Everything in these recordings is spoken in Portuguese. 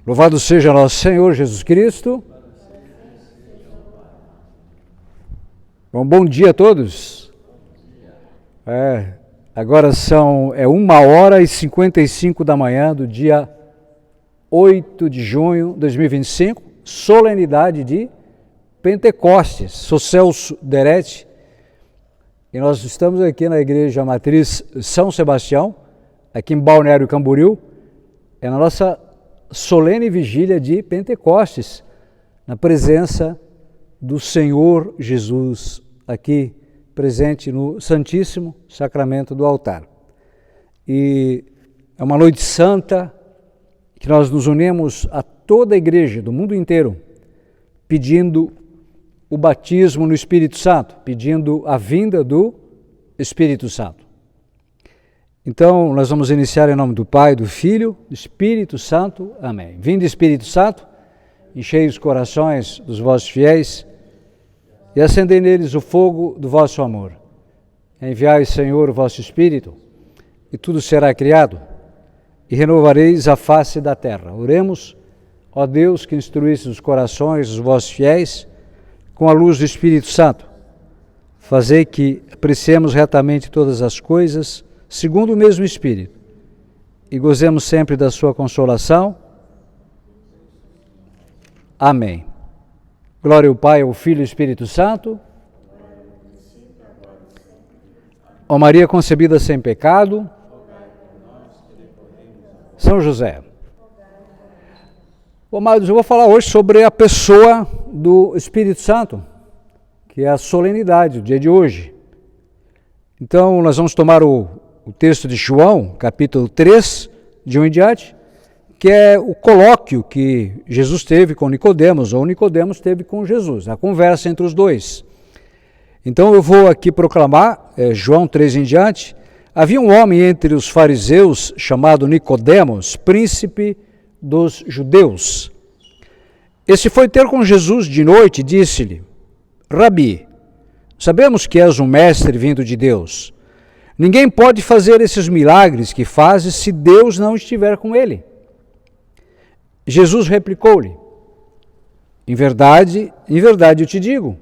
Louvado seja nosso Senhor Jesus Cristo. Bom dia a todos. Agora são 1h55 da manhã do dia 8 de junho de 2025, solenidade de Pentecostes. Sou Celso Deretti e nós estamos aqui na Igreja Matriz São Sebastião, aqui em Balneário Camboriú, na nossa solene vigília de Pentecostes, na presença do Senhor Jesus, aqui presente no Santíssimo Sacramento do altar. E é uma noite santa que nós nos unimos a toda a igreja do mundo inteiro, pedindo o batismo no Espírito Santo, pedindo a vinda do Espírito Santo. Então, nós vamos iniciar em nome do Pai, do Filho, do Espírito Santo. Amém. Vinde, Espírito Santo, enchei os corações dos vossos fiéis e acendei neles o fogo do vosso amor. Enviai, Senhor, o vosso Espírito, e tudo será criado, e renovareis a face da terra. Oremos, ó Deus, que instruísse os corações dos vossos fiéis com a luz do Espírito Santo. Fazei que apreciemos retamente todas as coisas, segundo o mesmo Espírito, e gozemos sempre da sua consolação. Amém. Glória ao Pai, ao Filho e ao Espírito Santo. Ó Maria concebida sem pecado. São José. Amados, eu vou falar hoje sobre a pessoa do Espírito Santo, que é a solenidade, o dia de hoje. Então, nós vamos tomar o texto de João, capítulo 3, de 1 em diante, que é o colóquio que Jesus teve com Nicodemos, ou Nicodemos teve com Jesus, a conversa entre os dois. Então eu vou aqui proclamar, João 3 em diante. Havia um homem entre os fariseus chamado Nicodemos, príncipe dos judeus. Esse foi ter com Jesus de noite e disse-lhe: Rabi, sabemos que és um mestre vindo de Deus. Ninguém pode fazer esses milagres que fazes se Deus não estiver com ele. Jesus replicou-lhe: em verdade eu te digo,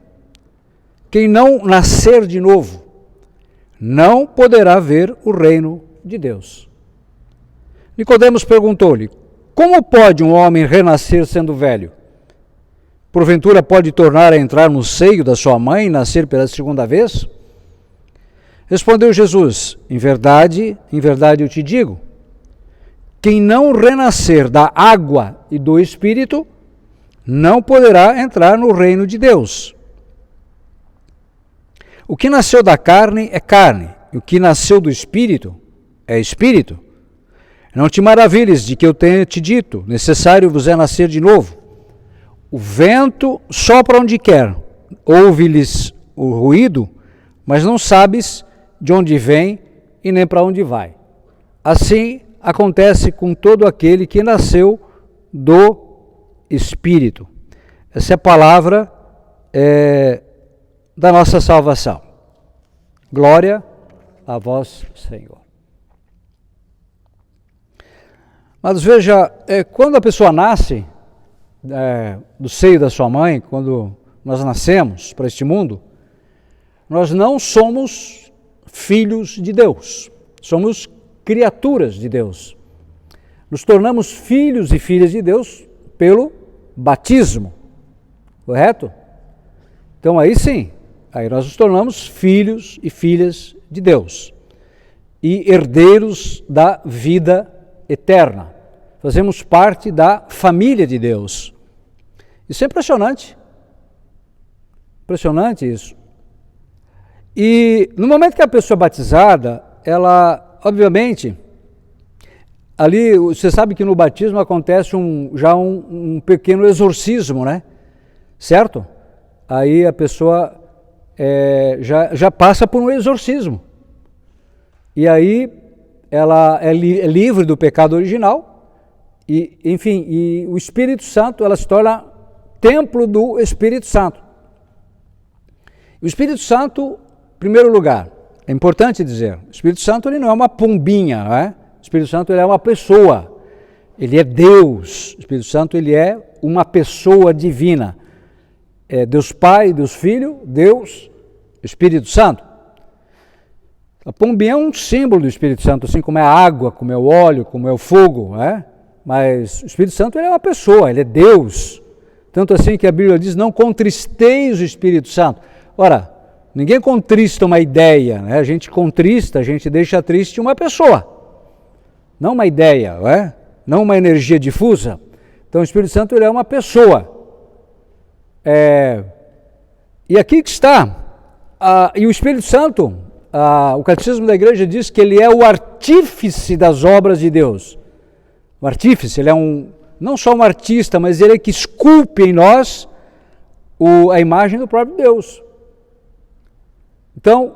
quem não nascer de novo, não poderá ver o reino de Deus. Nicodemos perguntou-lhe: como pode um homem renascer sendo velho? Porventura pode tornar a entrar no seio da sua mãe e nascer pela segunda vez? Respondeu Jesus: em verdade eu te digo, quem não renascer da água e do Espírito, não poderá entrar no reino de Deus. O que nasceu da carne é carne, e o que nasceu do Espírito é Espírito. Não te maravilhes de que eu tenha te dito, necessário vos é nascer de novo. O vento sopra onde quer, ouve-lhes o ruído, mas não sabes de onde vem e nem para onde vai. Assim acontece com todo aquele que nasceu do Espírito. Essa é a palavra da nossa salvação. Glória a vós, Senhor. Mas veja, quando a pessoa nasce do seio da sua mãe, quando nós nascemos para este mundo, nós não somos filhos de Deus, somos criaturas de Deus. Nos tornamos filhos e filhas de Deus pelo batismo, correto? Então aí sim, aí nós nos tornamos filhos e filhas de Deus e herdeiros da vida eterna. Fazemos parte da família de Deus. Isso é impressionante. Impressionante isso. E no momento que a pessoa é batizada, ela, obviamente, ali, você sabe que no batismo acontece um pequeno exorcismo, né? Certo? Aí a pessoa já passa por um exorcismo. E aí ela é livre do pecado original, e, enfim, e o Espírito Santo, ela se torna templo do Espírito Santo. O Espírito Santo, em primeiro lugar, é importante dizer, o Espírito Santo ele não é uma pombinha, não é? O Espírito Santo ele é uma pessoa. Ele é Deus. O Espírito Santo, ele é uma pessoa divina. É Deus Pai, Deus Filho, Deus, Espírito Santo. A pombinha é um símbolo do Espírito Santo, assim como é a água, como é o óleo, como é o fogo, né? Mas o Espírito Santo, ele é uma pessoa, ele é Deus. Tanto assim que a Bíblia diz, não contristeis o Espírito Santo. Ora, ninguém contrista uma ideia, né? A gente contrista, a gente deixa triste uma pessoa, não uma ideia, né? Não uma energia difusa. Então o Espírito Santo, ele é uma pessoa. E aqui que está, e o Espírito Santo, o Catecismo da Igreja diz que ele é o artífice das obras de Deus. O artífice, ele é não só um artista, mas ele é que esculpe em nós a imagem do próprio Deus. Então,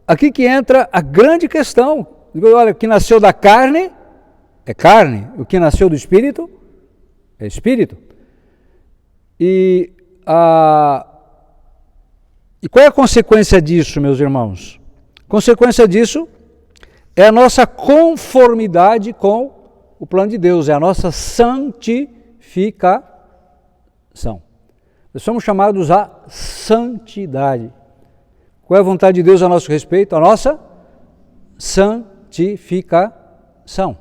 aqui que entra a grande questão. Olha, o que nasceu da carne é carne, o que nasceu do Espírito é Espírito. E qual é a consequência disso, meus irmãos? A consequência disso é a nossa conformidade com o plano de Deus, é a nossa santificação. Nós somos chamados à santidade. Qual é a vontade de Deus a nosso respeito? A nossa santificação.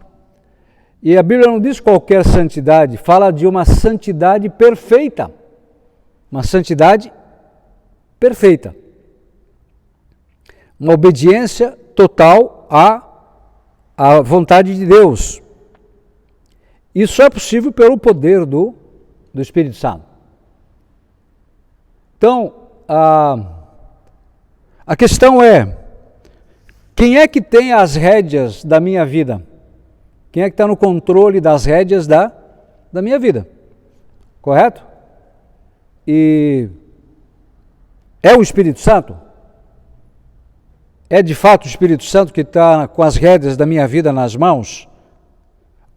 E a Bíblia não diz qualquer santidade, fala de uma santidade perfeita. Uma santidade perfeita. Uma obediência total à vontade de Deus. Isso é possível pelo poder do Espírito Santo. Então, a questão é, quem é que tem as rédeas da minha vida? Quem é que está no controle das rédeas da minha vida? Correto? E é o Espírito Santo? É de fato o Espírito Santo que está com as rédeas da minha vida nas mãos?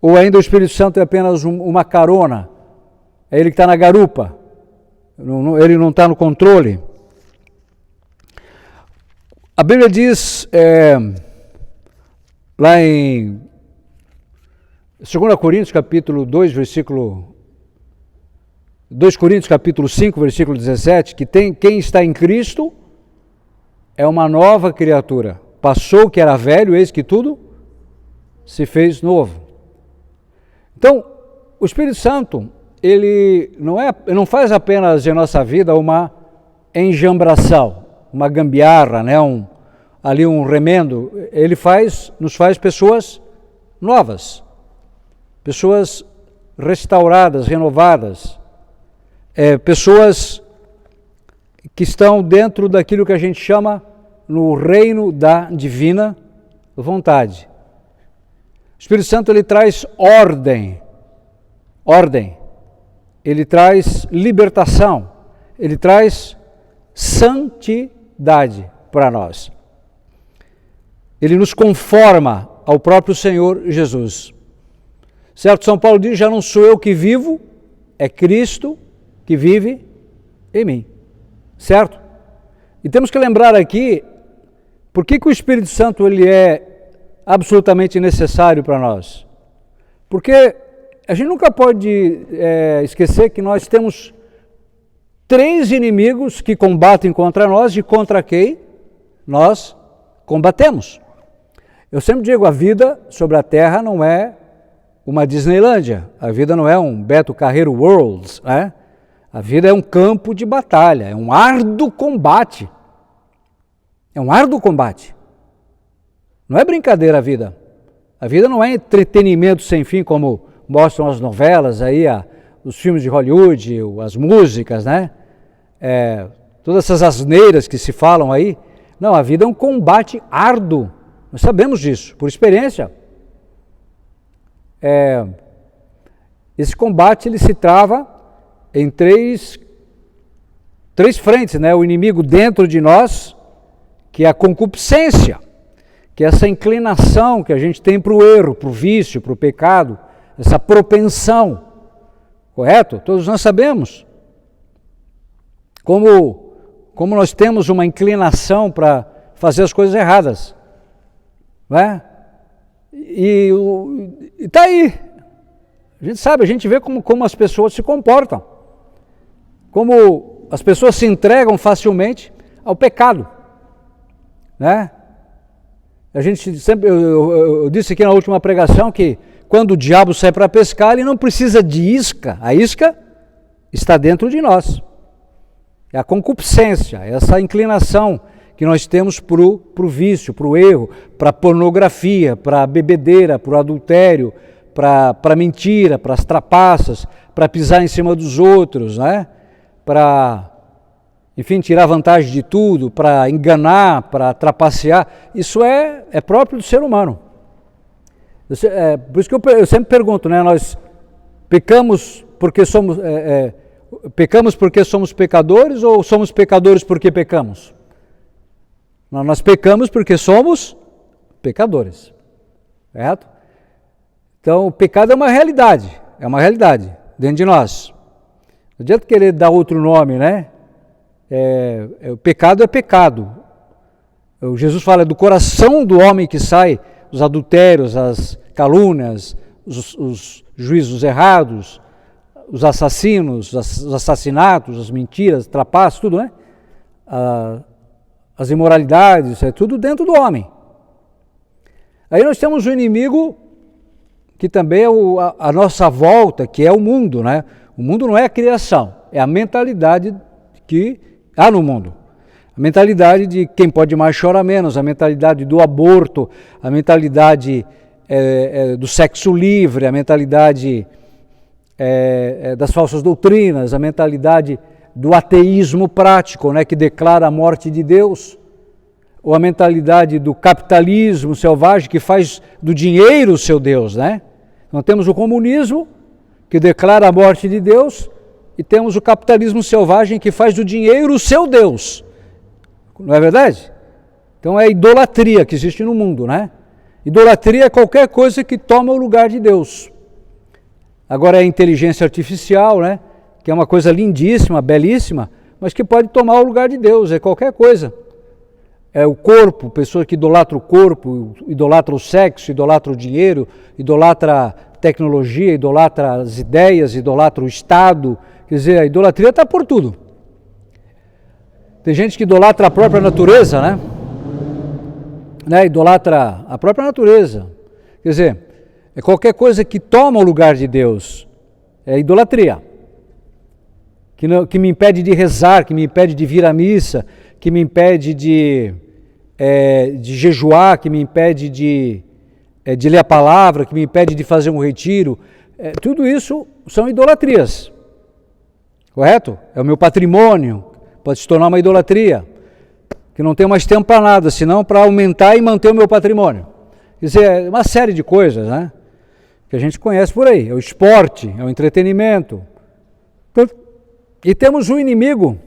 Ou ainda o Espírito Santo é apenas uma carona? É ele que está na garupa? Ele não está no controle? A Bíblia diz, lá em 2 Coríntios capítulo 2, versículo 2 Coríntios capítulo 5, versículo 17, que quem está em Cristo é uma nova criatura. Passou o que era velho, eis que tudo se fez novo. Então, o Espírito Santo, ele não faz apenas em nossa vida uma enjambração, uma gambiarra, né? um remendo. Ele nos faz pessoas novas, pessoas restauradas, renovadas, pessoas que estão dentro daquilo que a gente chama no reino da divina vontade. O Espírito Santo, ele traz ordem, ele traz libertação, ele traz santidade para nós. Ele nos conforma ao próprio Senhor Jesus. Certo? São Paulo diz, já não sou eu que vivo, é Cristo que vive em mim. Certo? E temos que lembrar aqui, por que o Espírito Santo, ele é absolutamente necessário para nós? Porque a gente nunca pode esquecer que nós temos 3 inimigos que combatem contra nós e contra quem nós combatemos. Eu sempre digo, a vida sobre a Terra não é uma Disneylândia, a vida não é um Beto Carreiro Worlds, né? A vida é um campo de batalha, é um árduo combate. É um árduo combate. Não é brincadeira a vida. A vida não é entretenimento sem fim, como mostram as novelas aí, os filmes de Hollywood, as músicas, né? Todas essas asneiras que se falam aí. Não, a vida é um combate árduo. Nós sabemos disso, por experiência. Esse combate, ele se trava em três frentes, né? O inimigo dentro de nós, que é a concupiscência, que é essa inclinação que a gente tem para o erro, para o vício, para o pecado, essa propensão, correto? Todos nós sabemos como nós temos uma inclinação para fazer as coisas erradas, não é? E está aí, A gente sabe, a gente vê como as pessoas se comportam, como as pessoas se entregam facilmente ao pecado, né? A gente sempre, eu disse aqui na última pregação que quando o diabo sai para pescar, ele não precisa de isca, a isca está dentro de nós. É a concupiscência, essa inclinação que nós temos para o vício, para o erro, para a pornografia, para a bebedeira, para o adultério, para a mentira, para as trapaças, para pisar em cima dos outros, né? Para, enfim, tirar vantagem de tudo, para enganar, para trapacear. Isso é próprio do ser humano. Por isso que eu sempre pergunto, né? Nós pecamos porque somos pecadores ou somos pecadores porque pecamos? Nós pecamos porque somos pecadores, certo? Então, o pecado é uma realidade dentro de nós. Não adianta querer dar outro nome, né? O pecado é pecado. Jesus fala do coração do homem que sai os adultérios, as calúnias, os juízos errados, os assassinos, os assassinatos, as mentiras, trapaços, tudo, né? As imoralidades, é tudo dentro do homem. Aí nós temos o inimigo, que também é a nossa volta, que é o mundo, né? O mundo não é a criação, é a mentalidade que há no mundo. A mentalidade de quem pode mais chora menos, a mentalidade do aborto, a mentalidade do sexo livre, a mentalidade das falsas doutrinas, a mentalidade do ateísmo prático, né, que declara a morte de Deus, ou a mentalidade do capitalismo selvagem que faz do dinheiro o seu Deus, né? Então temos o comunismo, que declara a morte de Deus, e temos o capitalismo selvagem que faz do dinheiro o seu Deus. Não é verdade? Então é a idolatria que existe no mundo, né? Idolatria é qualquer coisa que toma o lugar de Deus. Agora é a inteligência artificial, né? Que é uma coisa lindíssima, belíssima, mas que pode tomar o lugar de Deus, é qualquer coisa. É o corpo, pessoa que idolatra o corpo, idolatra o sexo, idolatra o dinheiro, idolatra a tecnologia, idolatra as ideias, idolatra o Estado. Quer dizer, a idolatria está por tudo. Tem gente que idolatra a própria natureza, né? Idolatra a própria natureza. Quer dizer, é qualquer coisa que toma o lugar de Deus. É idolatria. Que me impede de rezar, que me impede de vir à missa, que me impede de jejuar, que me impede de ler a palavra, que me impede de fazer um retiro. Tudo isso são idolatrias. Correto? É o meu patrimônio. Pode se tornar uma idolatria. Que não tenho mais tempo para nada, senão para aumentar e manter o meu patrimônio. Quer dizer, é uma série de coisas, né? Que a gente conhece por aí. É o esporte, é o entretenimento. E temos um inimigo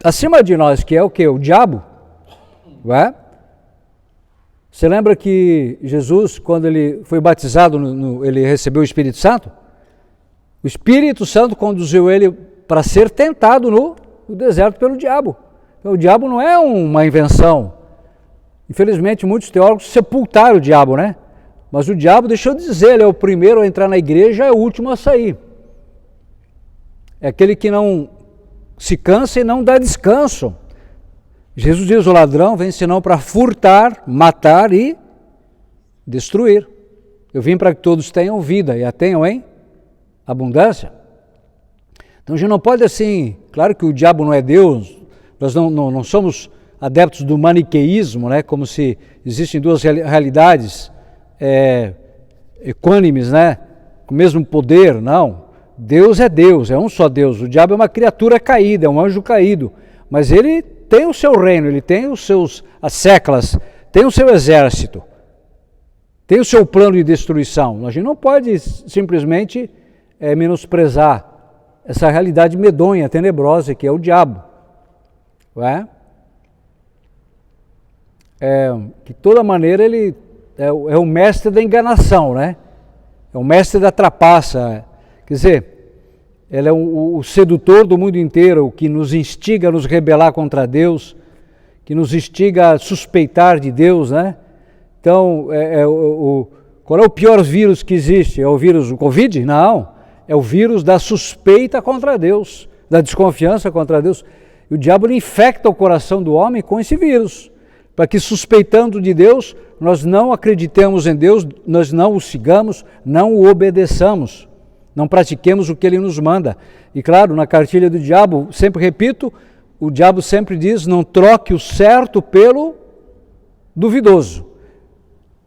acima de nós, que é o quê? O diabo. Ué? Você lembra que Jesus, quando ele foi batizado, ele recebeu o Espírito Santo? O Espírito Santo conduziu ele para ser tentado no deserto pelo diabo. Então, o diabo não é uma invenção. Infelizmente, muitos teólogos sepultaram o diabo, né? Mas o diabo, deixou de dizer, ele é o primeiro a entrar na igreja, é o último a sair. É aquele que não se cansa e não dá descanso. Jesus diz, o ladrão vem senão para furtar, matar e destruir. Eu vim para que todos tenham vida e a tenham em abundância. Então a gente não pode assim, claro que o diabo não é Deus, nós não somos adeptos do maniqueísmo, né? Como se existem duas realidades equânimes, né? Com o mesmo poder, não. Deus, é um só Deus. O diabo é uma criatura caída, é um anjo caído, mas ele tem o seu reino, ele tem as séculas, tem o seu exército, tem o seu plano de destruição. A gente não pode simplesmente menosprezar essa realidade medonha, tenebrosa, que é o diabo. Que de toda maneira ele é o mestre da enganação, né? É o mestre da trapaça. Quer dizer, ele é o sedutor do mundo inteiro, o que nos instiga a nos rebelar contra Deus, que nos instiga a suspeitar de Deus, né? Então, Qual é o pior vírus que existe? É o vírus do Covid? Não, é o vírus da suspeita contra Deus, da desconfiança contra Deus. E o diabo ele infecta o coração do homem com esse vírus, para que suspeitando de Deus, nós não acreditemos em Deus, nós não o sigamos, não o obedeçamos, não pratiquemos o que ele nos manda. E claro, na cartilha do diabo, sempre repito, o diabo sempre diz, não troque o certo pelo duvidoso.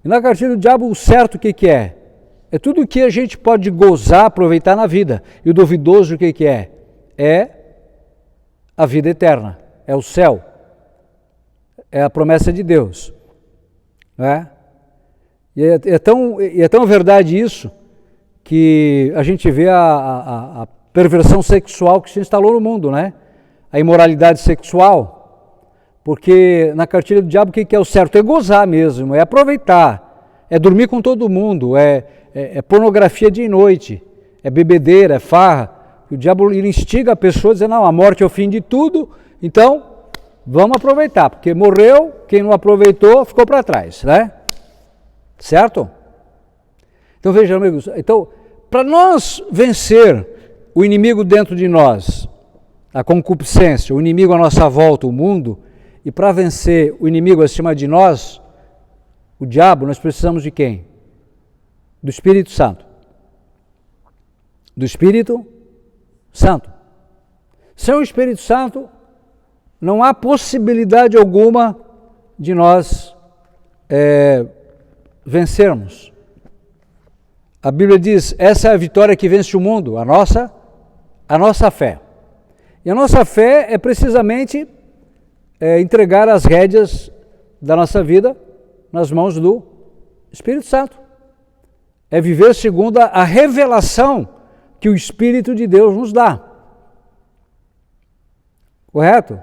E na cartilha do diabo, o certo o que é? É tudo o que a gente pode gozar, aproveitar na vida. E o duvidoso o que é? É a vida eterna, é o céu, é a promessa de Deus. Não é? E é tão verdade isso, que a gente vê a perversão sexual que se instalou no mundo, né? A imoralidade sexual. Porque na cartilha do diabo o que é o certo? É gozar mesmo, é aproveitar, é dormir com todo mundo, é pornografia dia e noite, é bebedeira, é farra. O diabo ele instiga a pessoa a dizer, não, a morte é o fim de tudo, então vamos aproveitar, porque morreu, quem não aproveitou ficou para trás, né? Certo? Então vejam, amigos, então, para nós vencer o inimigo dentro de nós, a concupiscência, o inimigo à nossa volta, o mundo, e para vencer o inimigo acima de nós, o diabo, nós precisamos de quem? Do Espírito Santo. Do Espírito Santo. Sem o Espírito Santo, não há possibilidade alguma de nós vencermos. A Bíblia diz, essa é a vitória que vence o mundo, a nossa fé. E a nossa fé é precisamente entregar as rédeas da nossa vida nas mãos do Espírito Santo. É viver segundo a revelação que o Espírito de Deus nos dá. Correto?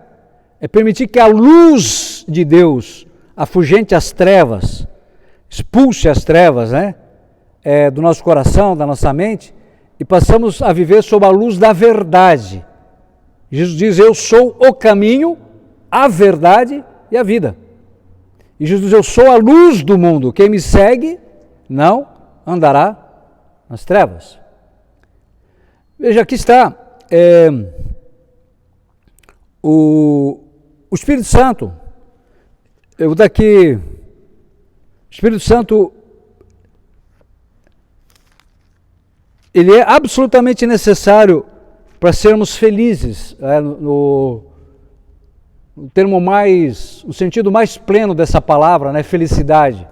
É permitir que a luz de Deus afugente as trevas, expulse as trevas, né? Do nosso coração, da nossa mente, e passamos a viver sob a luz da verdade. Jesus diz, eu sou o caminho, a verdade e a vida. E Jesus diz, eu sou a luz do mundo, quem me segue não andará nas trevas. Veja, aqui está o Espírito Santo. O Espírito Santo, ele é absolutamente necessário para sermos felizes, no termo o sentido mais pleno dessa palavra, né, felicidade.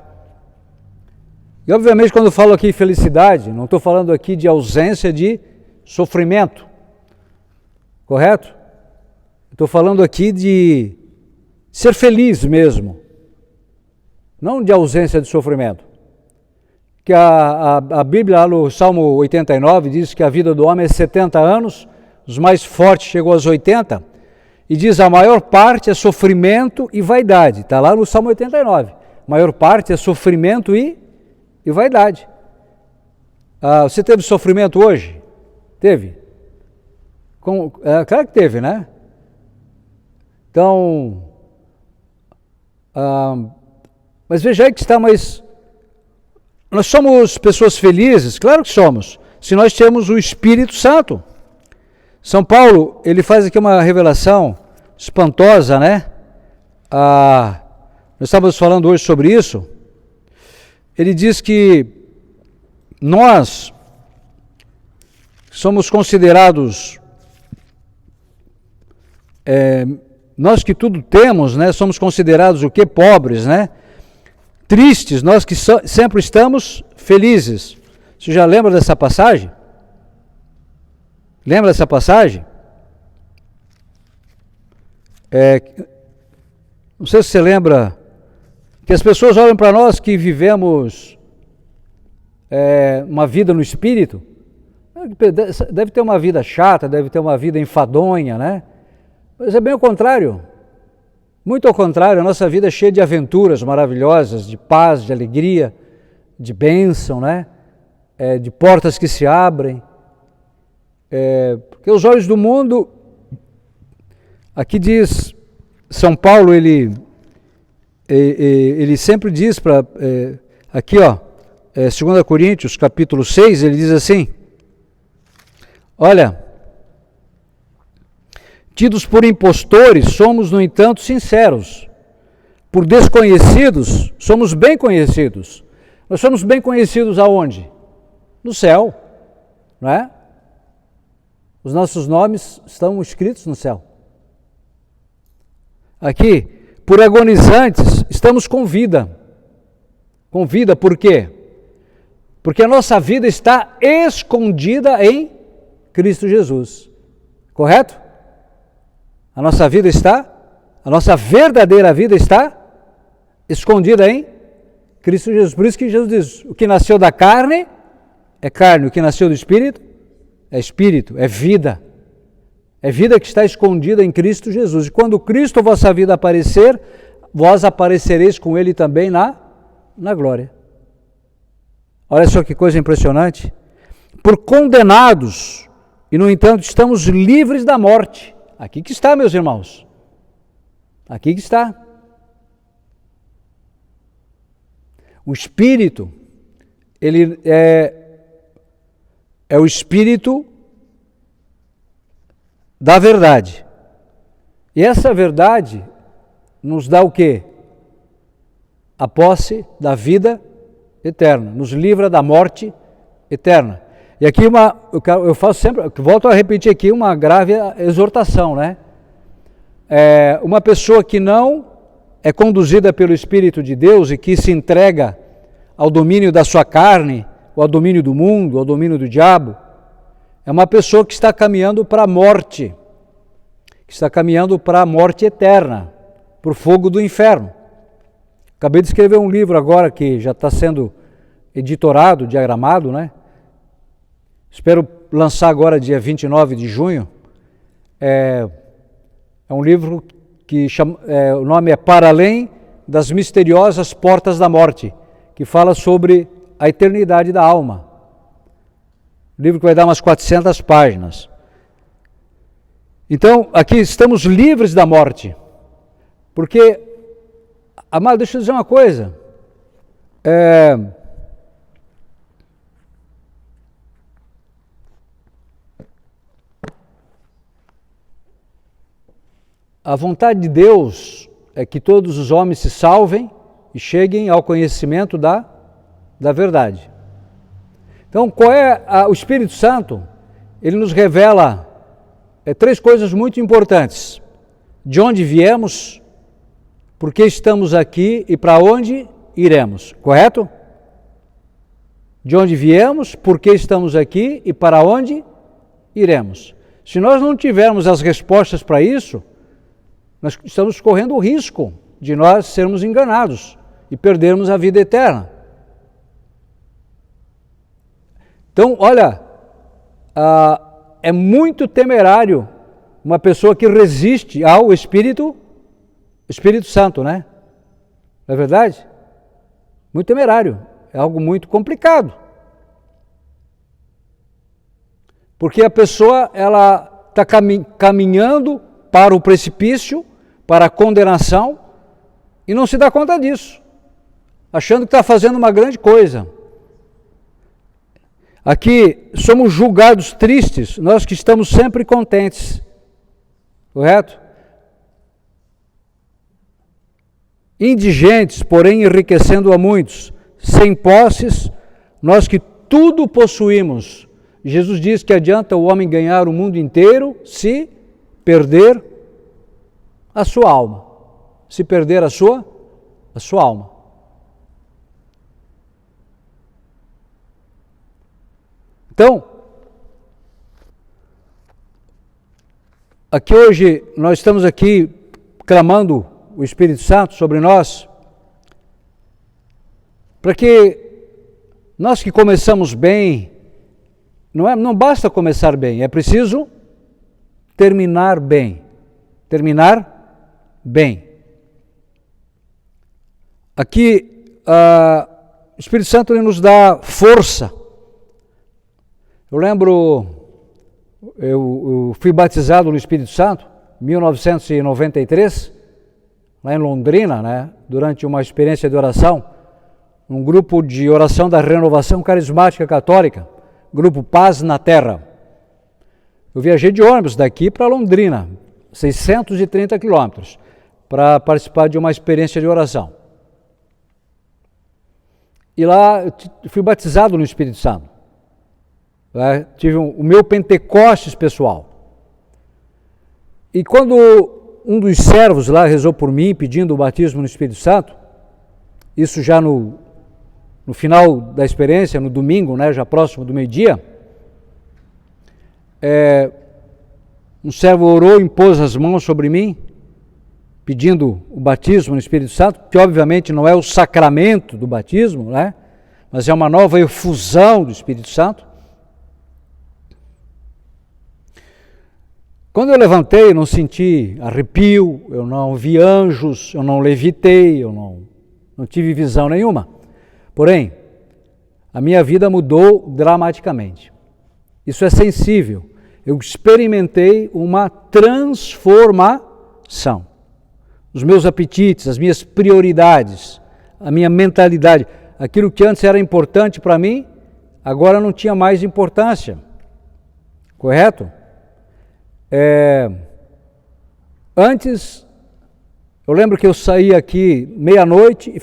E obviamente quando eu falo aqui felicidade, não estou falando aqui de ausência de sofrimento, correto? Estou falando aqui de ser feliz mesmo, não de ausência de sofrimento. Que a Bíblia, lá no Salmo 89, diz que a vida do homem é 70 anos, os mais fortes chegou aos 80, e diz a maior parte é sofrimento e vaidade. Está lá no Salmo 89. A maior parte é sofrimento e vaidade. Você teve sofrimento hoje? Teve? Claro que teve, né? Então, mas veja aí que está, nós somos pessoas felizes? Claro que somos, se nós temos o Espírito Santo. São Paulo, ele faz aqui uma revelação espantosa, né? Nós estávamos falando hoje sobre isso. Ele diz que nós somos considerados, nós que tudo temos, né? Somos considerados o quê? Pobres, né? Tristes, nós que sempre estamos felizes. Você já lembra dessa passagem? Lembra dessa passagem? Não sei se você lembra que as pessoas olham para nós que vivemos uma vida no espírito, deve ter uma vida chata, deve ter uma vida enfadonha, né? Mas é bem o contrário. Muito ao contrário, a nossa vida é cheia de aventuras maravilhosas, de paz, de alegria, de bênção, né? De portas que se abrem. Porque os olhos do mundo, aqui diz, São Paulo, ele sempre diz aqui, ó, 2 Coríntios, capítulo 6, ele diz assim, olha, tidos por impostores, somos, no entanto, sinceros. Por desconhecidos, somos bem conhecidos. Nós somos bem conhecidos aonde? No céu, não é? Os nossos nomes estão escritos no céu. Aqui, por agonizantes, estamos com vida. Com vida, por quê? Porque a nossa vida está escondida em Cristo Jesus. Correto? A nossa vida está, a nossa verdadeira vida está escondida em Cristo Jesus. Por isso que Jesus diz, o que nasceu da carne, o que nasceu do Espírito, é vida. É vida que está escondida em Cristo Jesus. E quando Cristo, vossa vida, aparecer, vós aparecereis com Ele também na glória. Olha só que coisa impressionante. Por condenados, e no entanto estamos livres da morte. Aqui que está, meus irmãos. Aqui que está. O Espírito, ele é o Espírito da verdade. E essa verdade nos dá o quê? A posse da vida eterna, nos livra da morte eterna. E aqui eu faço sempre, volto a repetir aqui uma grave exortação, né? Uma pessoa que não é conduzida pelo Espírito de Deus e que se entrega ao domínio da sua carne, ou ao domínio do mundo, ao domínio do diabo, é uma pessoa que está caminhando para a morte, que está caminhando para a morte eterna, para o fogo do inferno. Acabei de escrever um livro agora que já está sendo editorado, diagramado, né? Espero lançar agora dia 29 de junho. É um livro que o nome é Para Além das Misteriosas Portas da Morte, que fala sobre a eternidade da alma. Um livro que vai dar umas 400 páginas. Então, aqui estamos livres da morte, porque, amado, deixa eu dizer uma coisa, a vontade de Deus é que todos os homens se salvem e cheguem ao conhecimento da verdade. Então, qual é o Espírito Santo? Ele nos revela três coisas muito importantes. De onde viemos, por que estamos aqui e para onde iremos, correto? De onde viemos, por que estamos aqui e para onde iremos. Se nós não tivermos as respostas para isso, nós estamos correndo o risco de nós sermos enganados e perdermos a vida eterna. Então, olha, é muito temerário uma pessoa que resiste ao Espírito Santo, né? Não é verdade? Muito temerário, é algo muito complicado. Porque a pessoa, ela está caminhando para o precipício, para a condenação, e não se dá conta disso, achando que está fazendo uma grande coisa. Aqui somos julgados tristes, nós que estamos sempre contentes, correto? Indigentes, porém enriquecendo a muitos, sem posses, nós que tudo possuímos. Jesus diz que adianta o homem ganhar o mundo inteiro se perder a sua alma, se perder a sua alma. Então, aqui hoje nós estamos aqui clamando o Espírito Santo sobre nós, para que nós que começamos bem, não basta começar bem, é preciso terminar bem. Terminar bem. Aqui, o Espírito Santo ele nos dá força. Eu lembro, eu fui batizado no Espírito Santo em 1993, lá em Londrina, né, durante uma experiência de oração. num grupo de oração da Renovação Carismática Católica, grupo Paz na Terra. Eu viajei de ônibus daqui para Londrina, 630 quilômetros, para participar de uma experiência de oração. E lá eu fui batizado no Espírito Santo. Tive o meu Pentecostes pessoal. E quando um dos servos lá rezou por mim, pedindo o batismo no Espírito Santo, isso já no final da experiência, no domingo, né, já próximo do meio-dia, um servo orou, impôs as mãos sobre mim, pedindo o batismo no Espírito Santo, que obviamente não é o sacramento do batismo, né, mas é uma nova efusão do Espírito Santo. Quando eu levantei, eu não senti arrepio, eu não vi anjos, eu não levitei, eu não tive visão nenhuma. Porém, a minha vida mudou dramaticamente. Isso é sensível. Eu experimentei uma transformação. Os meus apetites, as minhas prioridades, a minha mentalidade, aquilo que antes era importante para mim, agora não tinha mais importância. Correto? Antes, eu lembro que eu saía aqui meia-noite e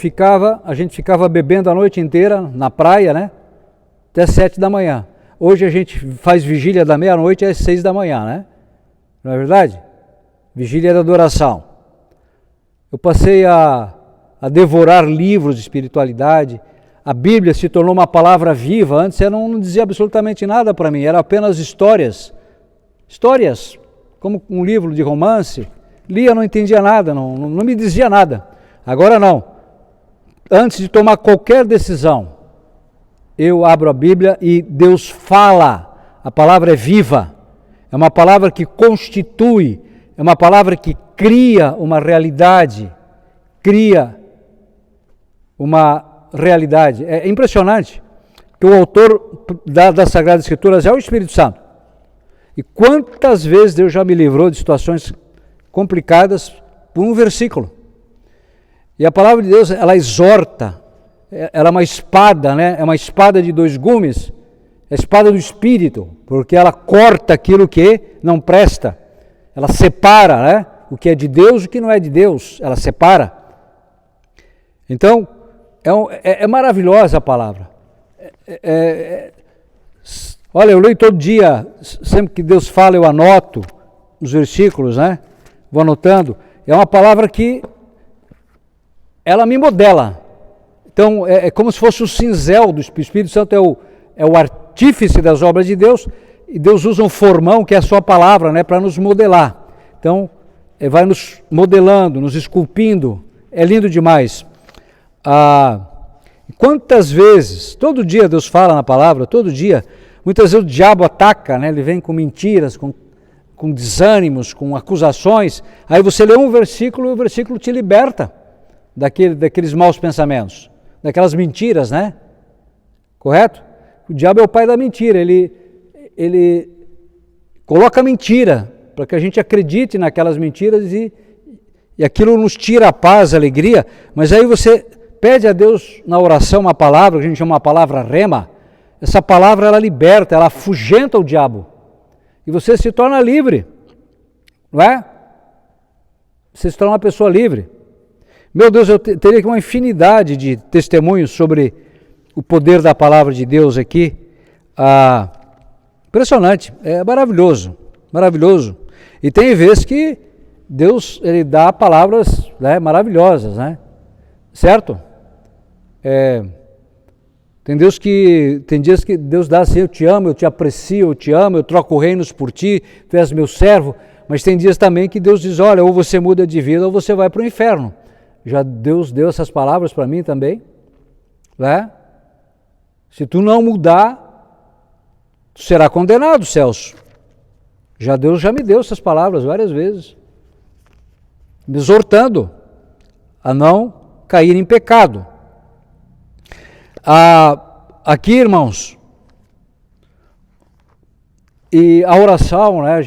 a gente ficava bebendo a noite inteira na praia, né? Até 7 da manhã. Hoje a gente faz vigília da meia-noite às 6 da manhã, né? Não é verdade? Vigília da adoração. Eu passei a devorar livros de espiritualidade. A Bíblia se tornou uma palavra viva. Antes ela não dizia absolutamente nada para mim, era apenas histórias. Histórias, como um livro de romance, lia, não entendia nada, não me dizia nada. Agora não. Antes de tomar qualquer decisão, eu abro a Bíblia e Deus fala. A palavra é viva, é uma palavra que constitui, é uma palavra que cria uma realidade, É impressionante que o autor das Sagradas Escrituras é o Espírito Santo. E quantas vezes Deus já me livrou de situações complicadas por um versículo. E a palavra de Deus, ela exorta, ela é uma espada, né? É uma espada de dois gumes, é a espada do Espírito, porque ela corta aquilo que não presta, ela separa, né? O que é de Deus e o que não é de Deus, ela separa. Então, é maravilhosa a palavra. Olha, eu leio todo dia, sempre que Deus fala eu anoto os versículos, né? Vou anotando. É uma palavra que ela me modela. Então, é como se fosse o cinzel do Espírito Santo, é o artífice das obras de Deus, e Deus usa um formão, que é a sua palavra, né, para nos modelar. Então, vai nos modelando, nos esculpindo, é lindo demais. Quantas vezes, todo dia Deus fala na palavra, todo dia, muitas vezes o diabo ataca, né, ele vem com mentiras, com desânimos, com acusações, aí você lê um versículo e o versículo te liberta daqueles maus pensamentos, daquelas mentiras, né? Correto? O diabo é o pai da mentira, ele coloca mentira para que a gente acredite naquelas mentiras e aquilo nos tira a paz, a alegria, mas aí você pede a Deus na oração uma palavra, que a gente chama uma palavra rema, essa palavra ela liberta, ela afugenta o diabo e você se torna livre, não é? Você se torna uma pessoa livre. Meu Deus, eu teria aqui uma infinidade de testemunhos sobre o poder da palavra de Deus aqui. Impressionante, é maravilhoso, maravilhoso. E tem vezes que Deus ele dá palavras, né, maravilhosas, né? Certo? Tem dias que Deus dá assim, eu te amo, eu te aprecio, eu te amo, eu troco reinos por ti, tu és meu servo. Mas tem dias também que Deus diz, olha, ou você muda de vida ou você vai para o inferno. Já Deus deu essas palavras para mim também, né? Se tu não mudar, tu será condenado, Celso. Deus já me deu essas palavras várias vezes, me exortando a não cair em pecado. Aqui, irmãos, e a oração, né?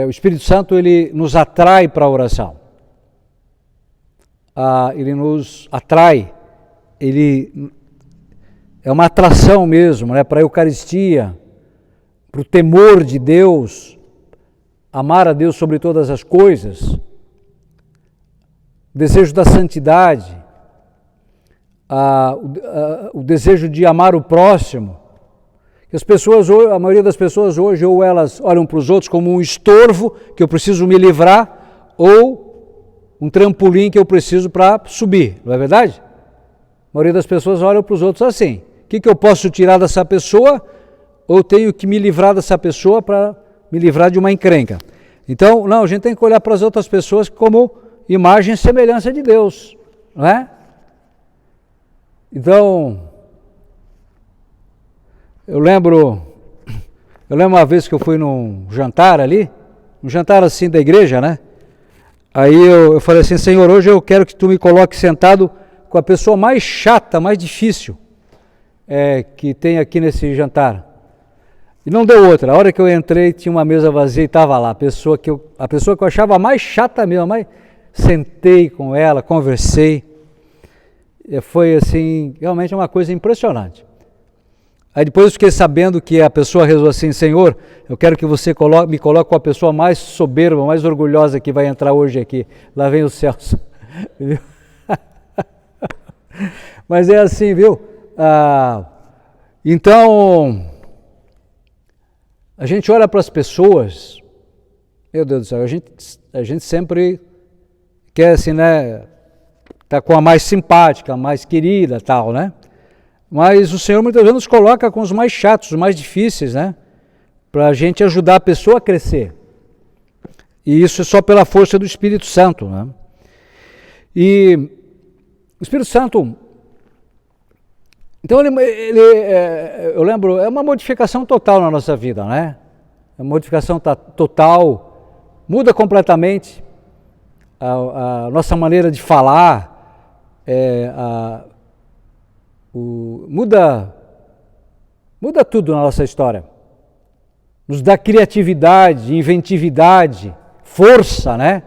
O Espírito Santo ele nos atrai para a oração. Ele nos atrai ele é uma atração mesmo, né, para a Eucaristia, para o temor de Deus, amar a Deus sobre todas as coisas, o desejo da santidade, o desejo de amar o próximo. As pessoas, a maioria das pessoas hoje, ou elas olham para os outros como um estorvo que eu preciso me livrar, ou um trampolim que eu preciso para subir, não é verdade? A maioria das pessoas olham para os outros assim: o que eu posso tirar dessa pessoa, ou tenho que me livrar dessa pessoa para me livrar de uma encrenca? Então, não, a gente tem que olhar para as outras pessoas como imagem e semelhança de Deus, não é? Então, eu lembro uma vez que eu fui num jantar ali, um jantar assim da igreja, né? Aí eu falei assim: Senhor, hoje eu quero que tu me coloque sentado com a pessoa mais chata, mais difícil que tem aqui nesse jantar. E não deu outra. A hora que eu entrei, tinha uma mesa vazia e estava lá a pessoa que eu achava mais chata mesmo, mas sentei com ela, conversei. E foi assim, realmente uma coisa impressionante. Aí depois eu fiquei sabendo que a pessoa rezou assim: Senhor, eu quero que você me coloque com a pessoa mais soberba, mais orgulhosa que vai entrar hoje aqui. Lá vem o Celso. Mas é assim, viu? Então, a gente olha para as pessoas, meu Deus do céu, a gente sempre quer assim, né? Tá com a mais simpática, a mais querida, tal, né? Mas o Senhor muitas vezes nos coloca com os mais chatos, os mais difíceis, né? Para a gente ajudar a pessoa a crescer. E isso é só pela força do Espírito Santo, né? E o Espírito Santo, então eu lembro, é uma modificação total na nossa vida, né? É uma modificação total, muda completamente a nossa maneira de falar, muda tudo na nossa história. Nos dá criatividade, inventividade, força, né?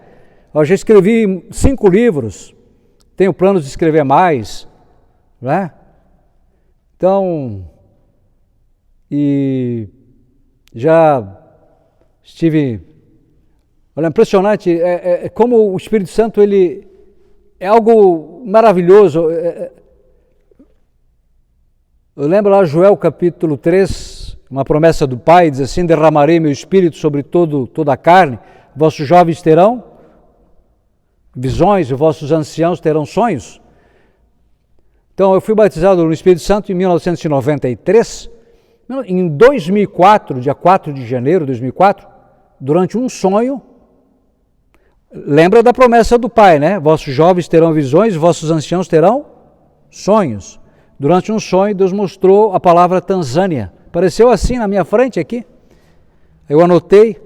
Eu já escrevi 5 livros, tenho planos de escrever mais, né? Então, e já estive, olha, impressionante, como o Espírito Santo, ele é algo maravilhoso. Eu lembro lá Joel capítulo 3, uma promessa do Pai, diz assim: derramarei meu Espírito sobre toda a carne, vossos jovens terão visões e vossos anciãos terão sonhos. Então eu fui batizado no Espírito Santo em 1993, em 2004, dia 4 de janeiro de 2004, durante um sonho. Lembra da promessa do Pai, né? Vossos jovens terão visões, vossos anciãos terão sonhos. Durante um sonho, Deus mostrou a palavra Tanzânia. Apareceu assim na minha frente aqui. Eu anotei,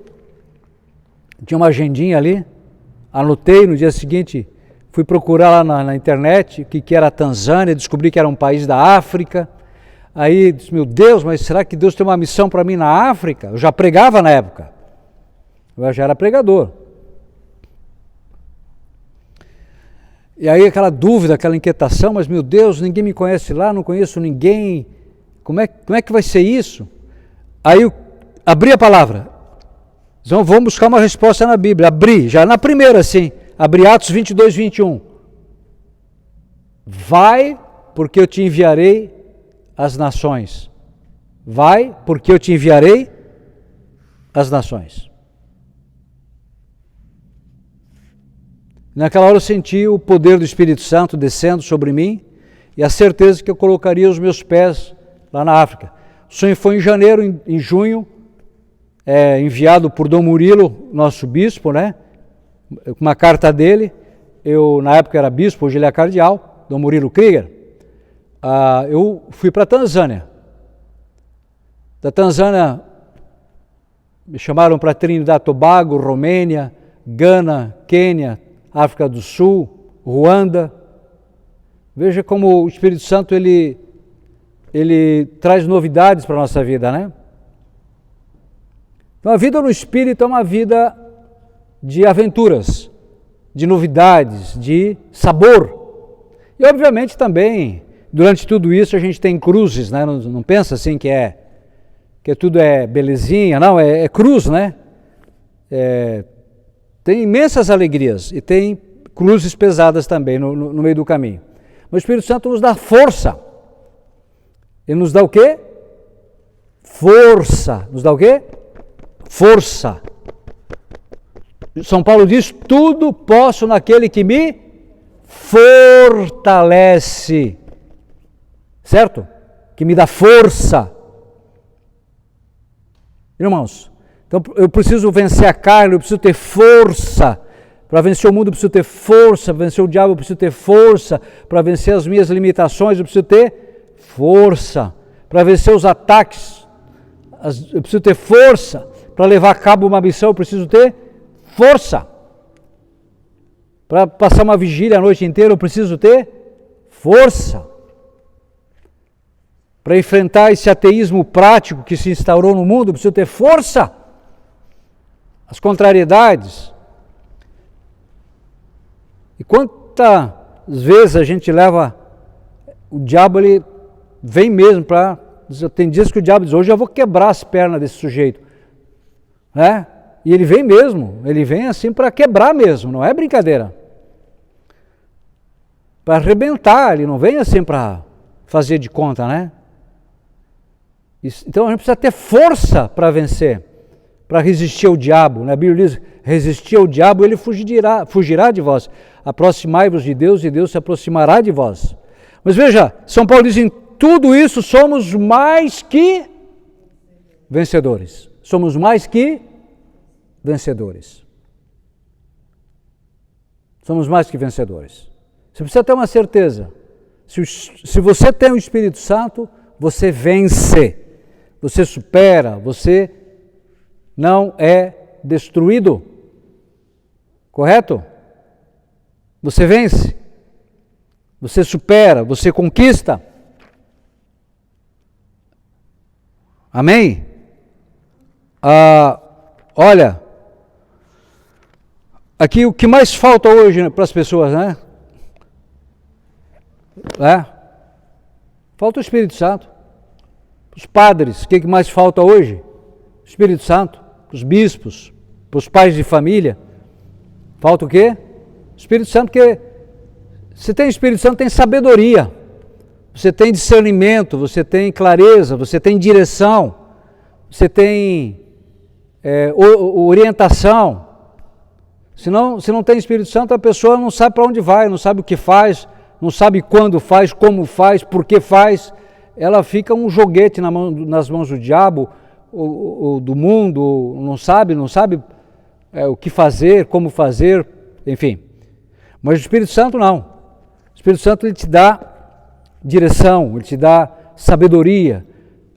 tinha uma agendinha ali, anotei. No dia seguinte, fui procurar lá na internet o que era a Tanzânia, descobri que era um país da África. Aí disse: meu Deus, mas será que Deus tem uma missão para mim na África? Eu já pregava na época, eu já era pregador. E aí aquela dúvida, aquela inquietação: mas meu Deus, ninguém me conhece lá, não conheço ninguém, como é que vai ser isso? Aí eu abri a palavra, então vamos buscar uma resposta na Bíblia. Abri, já na primeira assim, abri Atos 22, 21. Vai, porque eu te enviarei às nações. Vai, porque eu te enviarei às nações. Naquela hora eu senti o poder do Espírito Santo descendo sobre mim e a certeza que eu colocaria os meus pés lá na África. O sonho foi em janeiro, em junho, enviado por Dom Murilo, nosso bispo, né? Uma carta dele. Eu, na época, era bispo, hoje ele é cardeal, Dom Murilo Krieger. Eu fui para a Tanzânia. Da Tanzânia, me chamaram para Trinidad e Tobago, Romênia, Gana, Quênia, África do Sul, Ruanda. Veja como o Espírito Santo ele traz novidades para a nossa vida, né? Então a vida no Espírito é uma vida de aventuras, de novidades, de sabor. E obviamente também durante tudo isso a gente tem cruzes, né? Não pensa assim que tudo é belezinha, não, é cruz, né? Tem imensas alegrias e tem cruzes pesadas também no meio do caminho. Mas o Espírito Santo nos dá força. Ele nos dá o quê? Força. Nos dá o quê? Força. São Paulo diz, tudo posso naquele que me fortalece. Certo? Que me dá força. Irmãos, então eu preciso vencer a carne, eu preciso ter força. Para vencer o mundo eu preciso ter força, para vencer o diabo eu preciso ter força, para vencer as minhas limitações eu preciso ter força, para vencer os ataques eu preciso ter força, para levar a cabo uma missão eu preciso ter força, para passar uma vigília a noite inteira eu preciso ter força, para enfrentar esse ateísmo prático que se instaurou no mundo eu preciso ter força, as contrariedades. E quantas vezes a gente leva, o diabo ele vem mesmo para, tem dias que o diabo diz, hoje eu vou quebrar as pernas desse sujeito, né? E ele vem mesmo, ele vem assim para quebrar mesmo, não é brincadeira, para arrebentar, ele não vem assim para fazer de conta, né? Então a gente precisa ter força para vencer, para resistir ao diabo, né? A Bíblia diz, resistir ao diabo, ele fugirá de vós. Aproximai-vos de Deus e Deus se aproximará de vós. Mas veja, São Paulo diz, em tudo isso somos mais que vencedores. Somos mais que vencedores. Somos mais que vencedores. Você precisa ter uma certeza. Se você tem o Espírito Santo, você vence. Você supera, você não é destruído. Correto? Você vence, você supera, você conquista. Amém? Olha, aqui o que mais falta hoje para as pessoas, né? Falta o Espírito Santo. Os padres, o que mais falta hoje? O Espírito Santo. Os bispos, os pais de família. Falta o quê? Espírito Santo, porque se tem Espírito Santo, tem sabedoria, você tem discernimento, você tem clareza, você tem direção, você tem orientação. Se não tem Espírito Santo, a pessoa não sabe para onde vai, não sabe o que faz, não sabe quando faz, como faz, por que faz. Ela fica um joguete nas mãos do diabo, ou do mundo, não sabe o que fazer, como fazer, enfim. Mas o Espírito Santo não. O Espírito Santo ele te dá direção, ele te dá sabedoria,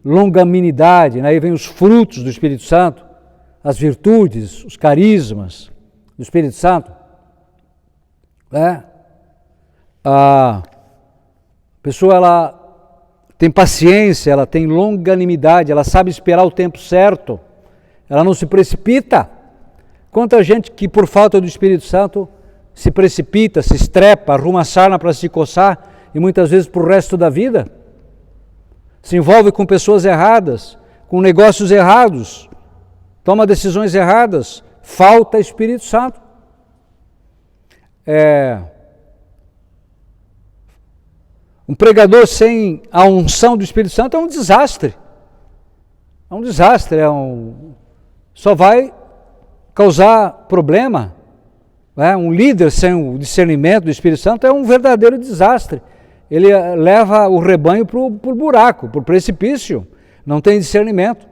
longanimidade, né? Aí vem os frutos do Espírito Santo, as virtudes, os carismas do Espírito Santo. A pessoa ela tem paciência, ela tem longanimidade, ela sabe esperar o tempo certo, ela não se precipita. Quanta gente que por falta do Espírito Santo se precipita, se estrepa, arruma a sarna para se coçar e muitas vezes para o resto da vida. Se envolve com pessoas erradas, com negócios errados, toma decisões erradas, falta Espírito Santo. Um pregador sem a unção do Espírito Santo é um desastre. É um desastre, só vai causar problema. Um líder sem o discernimento do Espírito Santo é um verdadeiro desastre. Ele leva o rebanho para o buraco, para o precipício. Não tem discernimento.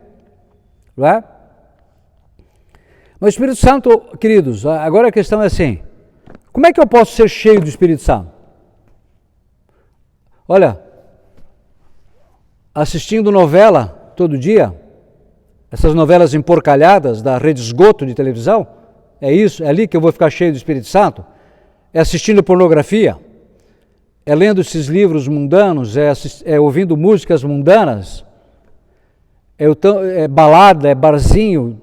Mas o Espírito Santo, queridos, agora a questão é assim, como é que eu posso ser cheio do Espírito Santo? Olha, assistindo novela todo dia, essas novelas emporcalhadas da rede esgoto de televisão, é isso? É ali que eu vou ficar cheio do Espírito Santo? É assistindo pornografia? É lendo esses livros mundanos? É ouvindo músicas mundanas? É balada? É barzinho?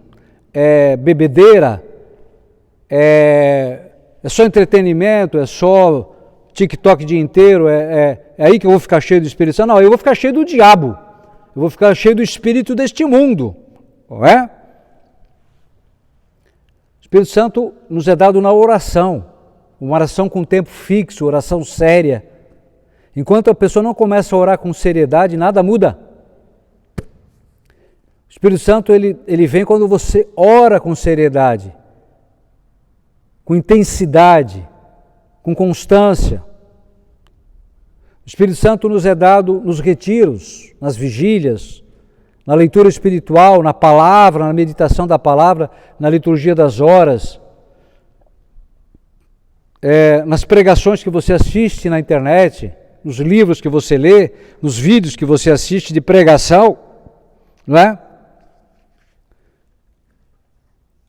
É bebedeira? É só entretenimento? É só TikTok o dia inteiro, é aí que eu vou ficar cheio do Espírito Santo. Não, eu vou ficar cheio do diabo. Eu vou ficar cheio do espírito deste mundo. Não é? O Espírito Santo nos é dado na oração. Uma oração com tempo fixo, oração séria. Enquanto a pessoa não começa a orar com seriedade, nada muda. O Espírito Santo, ele vem quando você ora com seriedade, com intensidade, com constância. O Espírito Santo nos é dado nos retiros, nas vigílias, na leitura espiritual, na palavra, na meditação da palavra, na liturgia das horas, nas pregações que você assiste na internet, nos livros que você lê, nos vídeos que você assiste de pregação, não é?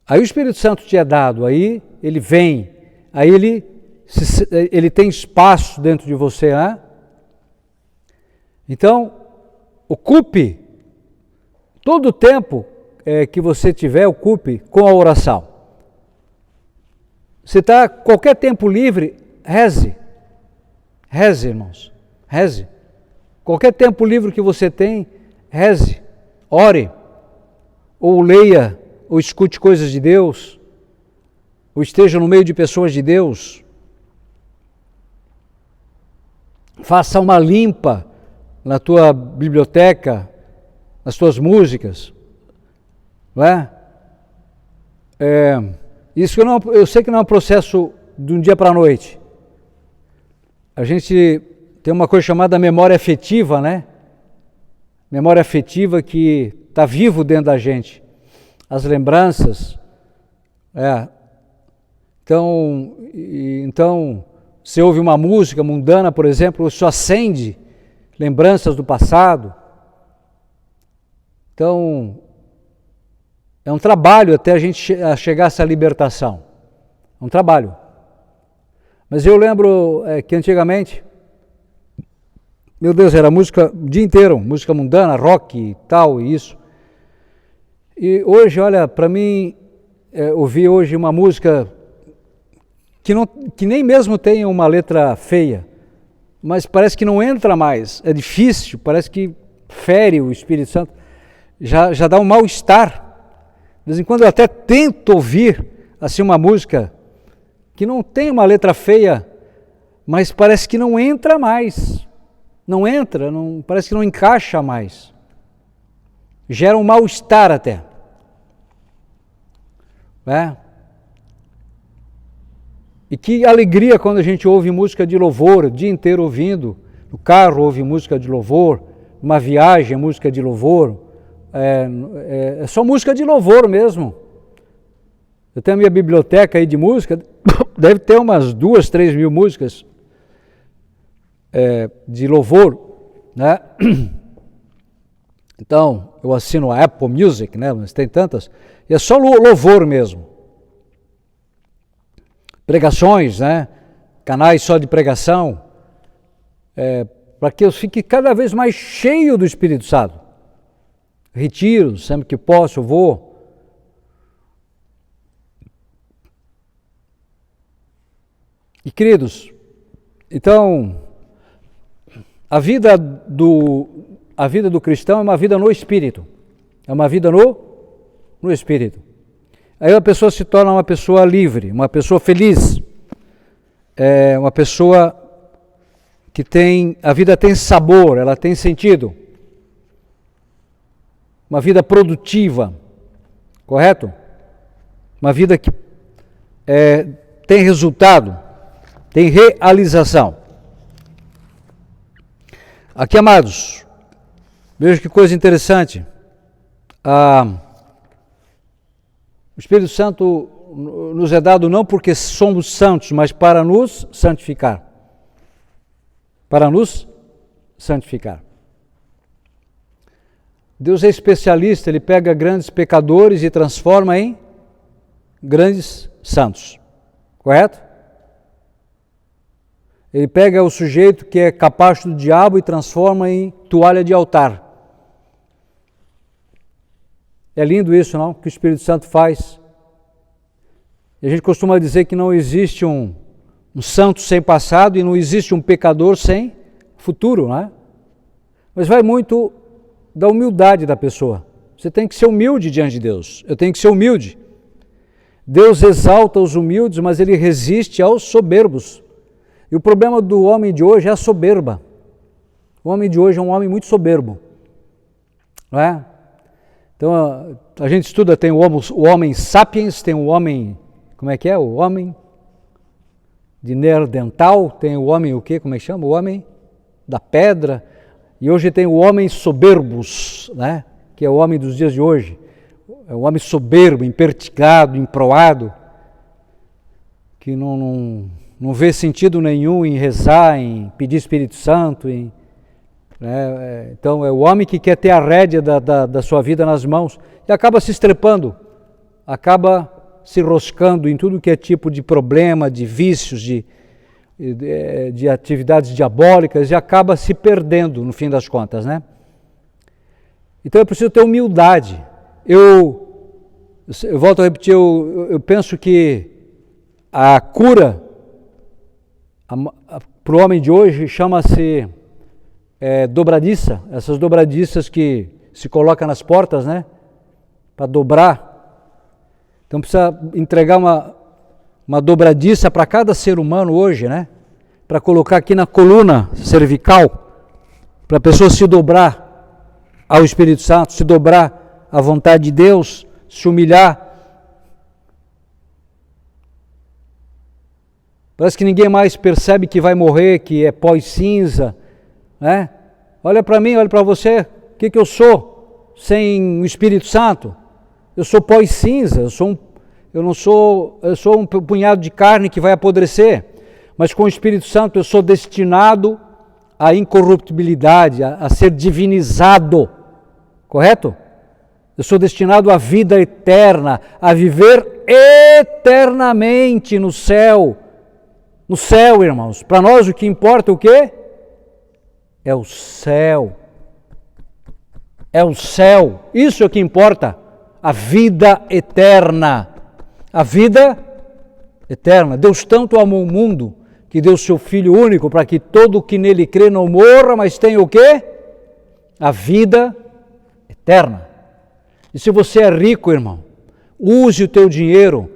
Aí o Espírito Santo te é dado, aí ele vem, aí ele tem espaço dentro de você, né? Então, ocupe todo o tempo que você tiver, ocupe com a oração. Se está qualquer tempo livre, reze. Reze, irmãos. Reze. Qualquer tempo livre que você tem, reze. Ore. Ou leia, ou escute coisas de Deus, ou esteja no meio de pessoas de Deus. Faça uma limpa na tua biblioteca, nas tuas músicas, não é? Isso eu sei que não é um processo de um dia para a noite. A gente tem uma coisa chamada memória afetiva, né? Memória afetiva que está vivo dentro da gente. As lembranças, Então, você ouve uma música mundana, por exemplo, isso acende lembranças do passado. Então, é um trabalho até a gente chegar a essa libertação. É um trabalho. Mas eu lembro que antigamente, meu Deus, era música o dia inteiro, música mundana, rock e tal, e isso. E hoje, olha, para mim, ouvir hoje uma música que nem mesmo tem uma letra feia, mas parece que não entra mais, é difícil, parece que fere o Espírito Santo, já dá um mal-estar. De vez em quando eu até tento ouvir assim uma música que não tem uma letra feia, mas parece que não entra mais, parece que não encaixa mais, gera um mal-estar até. E que alegria quando a gente ouve música de louvor, o dia inteiro ouvindo, no carro ouve música de louvor, numa viagem música de louvor, é só música de louvor mesmo. Eu tenho a minha biblioteca aí de música, deve ter umas 2, 3 mil músicas de louvor, né? Então, eu assino a Apple Music, né? Mas tem tantas, e é só louvor mesmo. Pregações, né? Canais só de pregação, para que eu fique cada vez mais cheio do Espírito Santo. Retiros, sempre que posso, eu vou. E queridos, então, a vida do cristão é uma vida no Espírito, é uma vida no Espírito. Aí a pessoa se torna uma pessoa livre, uma pessoa feliz, uma pessoa que a vida tem sabor, ela tem sentido, uma vida produtiva, correto? Uma vida que tem resultado, tem realização. Aqui, amados, veja que coisa interessante. O Espírito Santo nos é dado não porque somos santos, mas para nos santificar. Para nos santificar. Deus é especialista, Ele pega grandes pecadores e transforma em grandes santos. Correto? Ele pega o sujeito que é capacho do diabo e transforma em toalha de altar. É lindo isso, não? Que o Espírito Santo faz. E a gente costuma dizer que não existe um um santo sem passado e não existe um pecador sem futuro, né? Mas vai muito da humildade da pessoa. Você tem que ser humilde diante de Deus. Eu tenho que ser humilde. Deus exalta os humildes, mas ele resiste aos soberbos. E o problema do homem de hoje é a soberba. O homem de hoje é um homem muito soberbo, não é? Então a gente estuda, tem o homem sapiens, tem o homem, como é que é? O homem de Neandertal, tem o homem o quê? Como é que chama? O homem da pedra. E hoje tem o homem soberbos, né? Que é o homem dos dias de hoje. É o homem soberbo, imperticado, emproado, que não vê sentido nenhum em rezar, em pedir Espírito Santo, né? Então é o homem que quer ter a rédea da sua vida nas mãos e acaba se estrepando, acaba se roscando em tudo que é tipo de problema, de vícios, de atividades diabólicas e acaba se perdendo no fim das contas, né? Então é preciso ter humildade. Eu volto a repetir, eu penso que a cura para o homem de hoje chama-se dobradiça, essas dobradiças que se colocam nas portas, né? Para dobrar. Então precisa entregar uma dobradiça para cada ser humano hoje, né? Para colocar aqui na coluna cervical, para a pessoa se dobrar ao Espírito Santo, se dobrar à vontade de Deus, se humilhar. Parece que ninguém mais percebe que vai morrer, que é pó e cinza, né? Olha para mim, olha para você, o que eu sou sem o Espírito Santo? Eu sou pó e cinza, eu sou um punhado de carne que vai apodrecer, mas com o Espírito Santo eu sou destinado à incorruptibilidade, a ser divinizado, correto? Eu sou destinado à vida eterna, a viver eternamente no céu. No céu, irmãos. Para nós o que importa é o quê? É o céu. É o céu. Isso é o que importa. A vida eterna. A vida eterna. Deus tanto amou o mundo que deu seu Filho único para que todo o que nele crê não morra, mas tenha o quê? A vida eterna. E se você é rico, irmão, use o teu dinheiro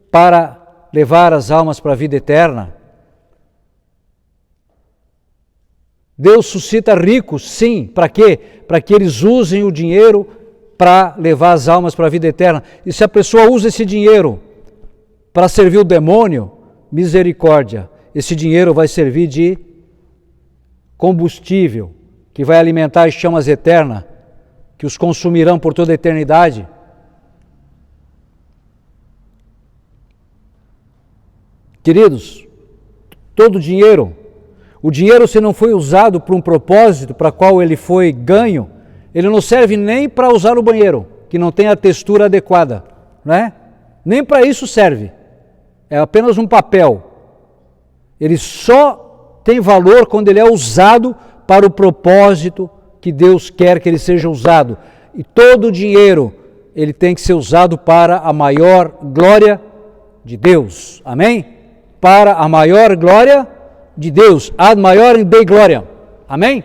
para levar as almas para a vida eterna. Deus suscita ricos, sim, para quê? Para que eles usem o dinheiro para levar as almas para a vida eterna. E se a pessoa usa esse dinheiro para servir o demônio, misericórdia, esse dinheiro vai servir de combustível, que vai alimentar as chamas eternas, que os consumirão por toda a eternidade. Queridos, todo o dinheiro se não foi usado para um propósito para qual ele foi ganho, ele não serve nem para usar no banheiro, que não tem a textura adequada, né? Nem para isso serve, é apenas um papel. Ele só tem valor quando ele é usado para o propósito que Deus quer que ele seja usado. E todo o dinheiro, ele tem que ser usado para a maior glória de Deus. Amém? Para a maior glória de Deus. Ad maior Dei glória. Amém?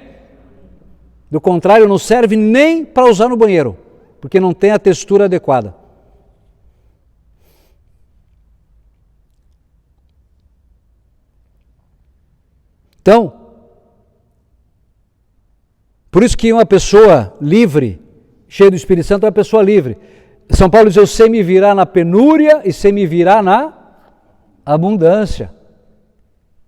Do contrário, não serve nem para usar no banheiro, porque não tem a textura adequada. Então, por isso que uma pessoa livre, cheia do Espírito Santo, é uma pessoa livre. São Paulo diz, eu sei me virar na penúria e sei me virar na abundância.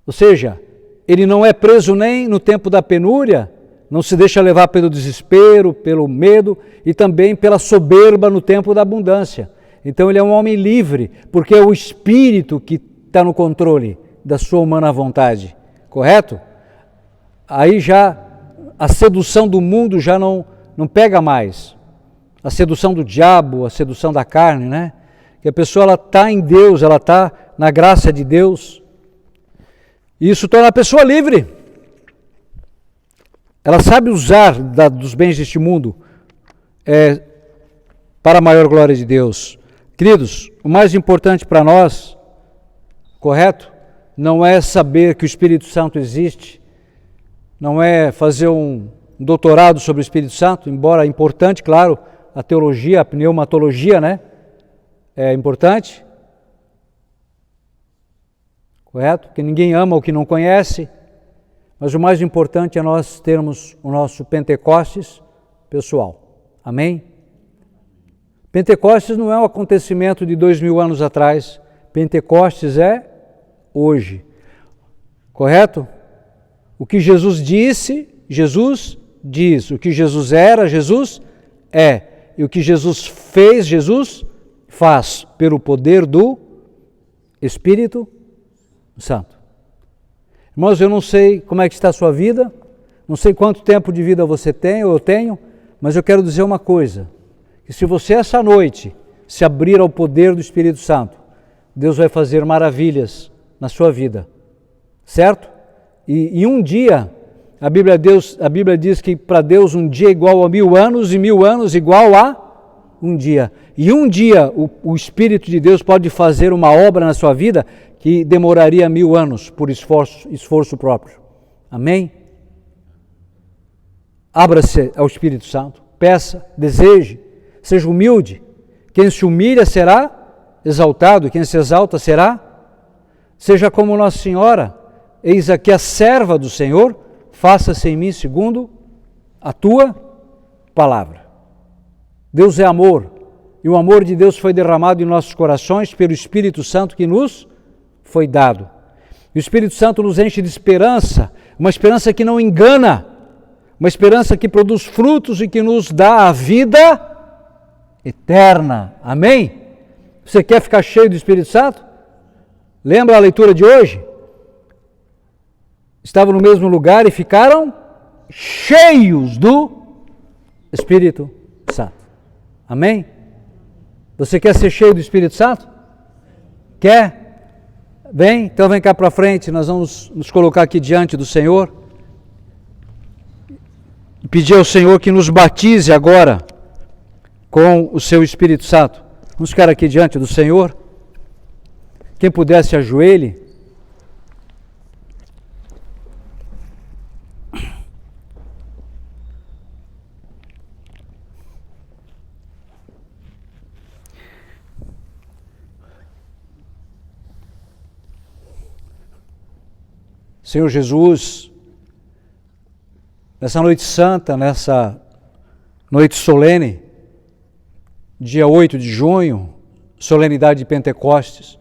Ou seja, ele não é preso nem no tempo da penúria, não se deixa levar pelo desespero, pelo medo e também pela soberba no tempo da abundância. Então ele é um homem livre, porque é o Espírito que está no controle da sua humana vontade, correto? Aí já a sedução do mundo já não pega mais. A sedução do diabo, a sedução da carne, né? Que a pessoa ela está em Deus, ela está na graça de Deus. E isso torna a pessoa livre. Ela sabe usar dos bens deste mundo para a maior glória de Deus. Queridos, o mais importante para nós, correto, não é saber que o Espírito Santo existe, não é fazer um doutorado sobre o Espírito Santo, embora é importante, claro, a teologia, a pneumatologia, né? É importante. Correto? Porque ninguém ama o que não conhece, mas o mais importante é nós termos o nosso Pentecostes pessoal. Amém? Pentecostes não é um acontecimento de 2000 anos atrás, Pentecostes é hoje. Correto? O que Jesus disse, Jesus diz. O que Jesus era, Jesus é. E o que Jesus fez, Jesus faz, pelo poder do Espírito Santo. Irmãos, eu não sei como é que está a sua vida, não sei quanto tempo de vida você tem ou eu tenho, mas eu quero dizer uma coisa, que se você essa noite se abrir ao poder do Espírito Santo, Deus vai fazer maravilhas na sua vida, certo? E um dia, a Bíblia diz que para Deus um dia é igual a 1000 anos e 1000 anos igual a um dia. E um dia o Espírito de Deus pode fazer uma obra na sua vida que demoraria 1000 anos por esforço próprio. Amém? Abra-se ao Espírito Santo, peça, deseje, seja humilde. Quem se humilha será exaltado, quem se exalta será. Seja como Nossa Senhora, eis aqui a serva do Senhor, faça-se em mim segundo a tua palavra. Deus é amor, e o amor de Deus foi derramado em nossos corações pelo Espírito Santo que nos foi dado. E o Espírito Santo nos enche de esperança, uma esperança que não engana, uma esperança que produz frutos e que nos dá a vida eterna. Amém? Você quer ficar cheio do Espírito Santo? Lembra a leitura de hoje? Estavam no mesmo lugar e ficaram cheios do Espírito Santo. Amém? Você quer ser cheio do Espírito Santo? Quer? Bem, então vem cá para frente, nós vamos nos colocar aqui diante do Senhor e pedir ao Senhor que nos batize agora com o seu Espírito Santo. Vamos ficar aqui diante do Senhor. Quem puder se ajoelhe. Senhor Jesus, nessa noite santa, nessa noite solene, dia 8 de junho, solenidade de Pentecostes,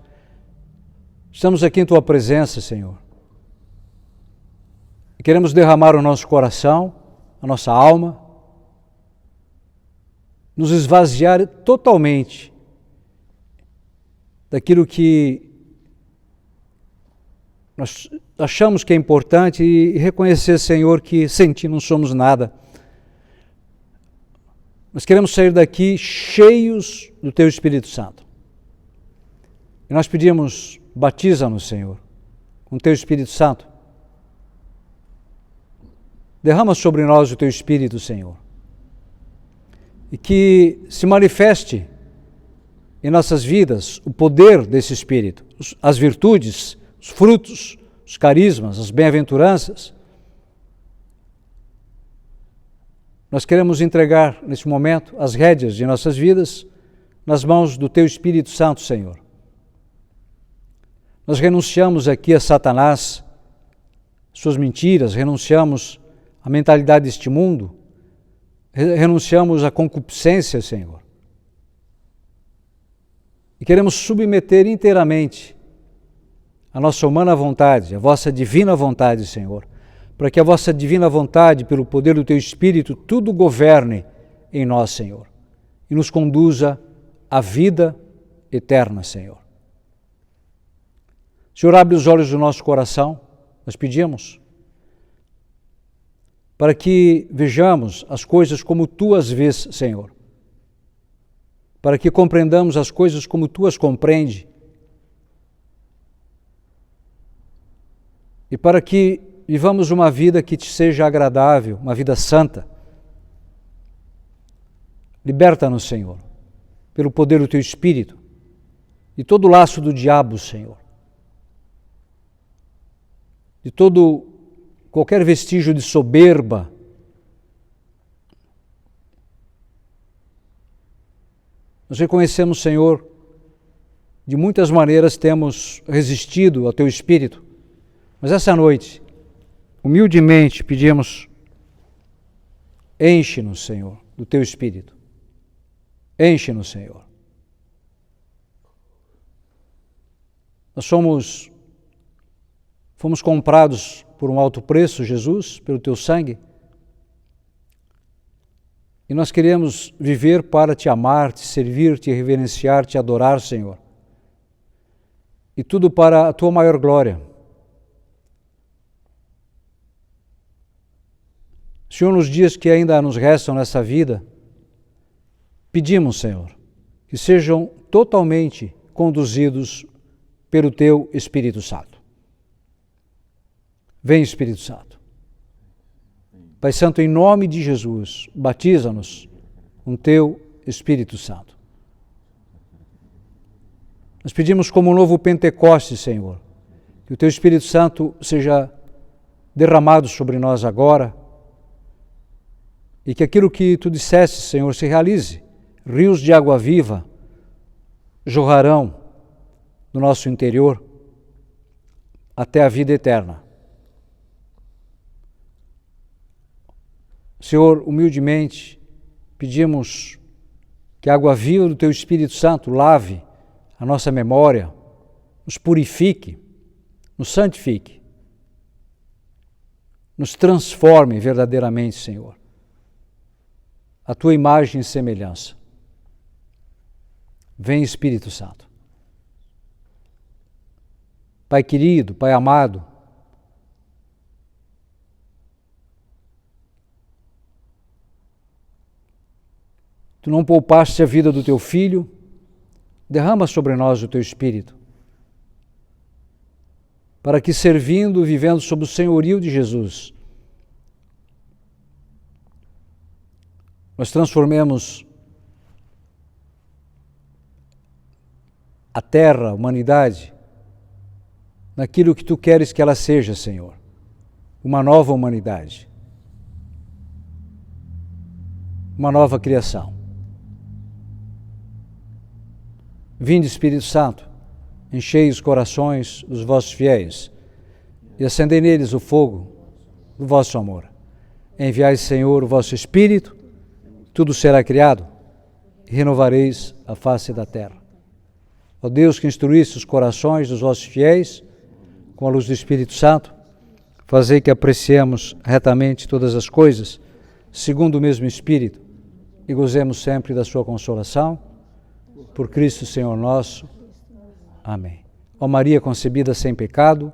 estamos aqui em Tua presença, Senhor. E queremos derramar o nosso coração, a nossa alma, nos esvaziar totalmente daquilo que nós achamos que é importante e reconhecer, Senhor, que sem Ti não somos nada. Nós queremos sair daqui cheios do Teu Espírito Santo. E nós pedimos, batiza-nos, Senhor, com o Teu Espírito Santo. Derrama sobre nós o Teu Espírito, Senhor. E que se manifeste em nossas vidas o poder desse Espírito, as virtudes, os frutos, os carismas, as bem-aventuranças. Nós queremos entregar, nesse momento, as rédeas de nossas vidas nas mãos do Teu Espírito Santo, Senhor. Nós renunciamos aqui a Satanás, suas mentiras, renunciamos à mentalidade deste mundo, renunciamos à concupiscência, Senhor. E queremos submeter inteiramente a nossa humana vontade, a vossa divina vontade, Senhor, para que a vossa divina vontade, pelo poder do Teu Espírito, tudo governe em nós, Senhor, e nos conduza à vida eterna, Senhor. Senhor, abre os olhos do nosso coração, nós pedimos, para que vejamos as coisas como Tu as vês, Senhor, para que compreendamos as coisas como Tu as compreende, e para que vivamos uma vida que Te seja agradável, uma vida santa. Liberta-nos, Senhor, pelo poder do Teu Espírito, e todo o laço do diabo, Senhor. de qualquer vestígio de soberba. Nós reconhecemos, Senhor, de muitas maneiras temos resistido ao Teu Espírito, mas essa noite, humildemente pedimos, enche-nos, Senhor, do Teu Espírito. Enche-nos, Senhor. Nós fomos comprados por um alto preço, Jesus, pelo Teu sangue, e nós queremos viver para Te amar, Te servir, Te reverenciar, Te adorar, Senhor. E tudo para a Tua maior glória. Senhor, nos dias que ainda nos restam nessa vida, pedimos, Senhor, que sejam totalmente conduzidos pelo Teu Espírito Santo. Vem, Espírito Santo. Pai Santo, em nome de Jesus, batiza-nos com Teu Espírito Santo. Nós pedimos como um novo Pentecostes, Senhor, que o Teu Espírito Santo seja derramado sobre nós agora e que aquilo que Tu disseste, Senhor, se realize. Rios de água viva jorrarão no nosso interior até a vida eterna. Senhor, humildemente pedimos que a água viva do Teu Espírito Santo lave a nossa memória, nos purifique, nos santifique, nos transforme verdadeiramente, Senhor, a Tua imagem e semelhança. Vem, Espírito Santo. Pai querido, Pai amado, Tu não poupaste a vida do Teu Filho, derrama sobre nós o Teu Espírito, para que servindo, vivendo sob o senhorio de Jesus, nós transformemos a terra, a humanidade, naquilo que Tu queres que ela seja, Senhor, uma nova humanidade, uma nova criação. Vinde, Espírito Santo, enchei os corações dos vossos fiéis e acendei neles o fogo do vosso amor. Enviai, Senhor, o vosso Espírito, tudo será criado e renovareis a face da terra. Ó Deus, que instruísse os corações dos vossos fiéis com a luz do Espírito Santo, fazei que apreciemos retamente todas as coisas, segundo o mesmo Espírito, e gozemos sempre da sua consolação. Por Cristo Senhor nosso. Amém. Ó Maria concebida sem pecado,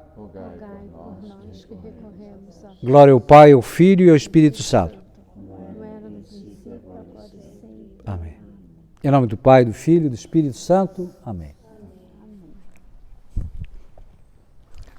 glória ao Pai, ao Filho e ao Espírito Santo. Amém. Em nome do Pai, do Filho e do Espírito Santo. Amém.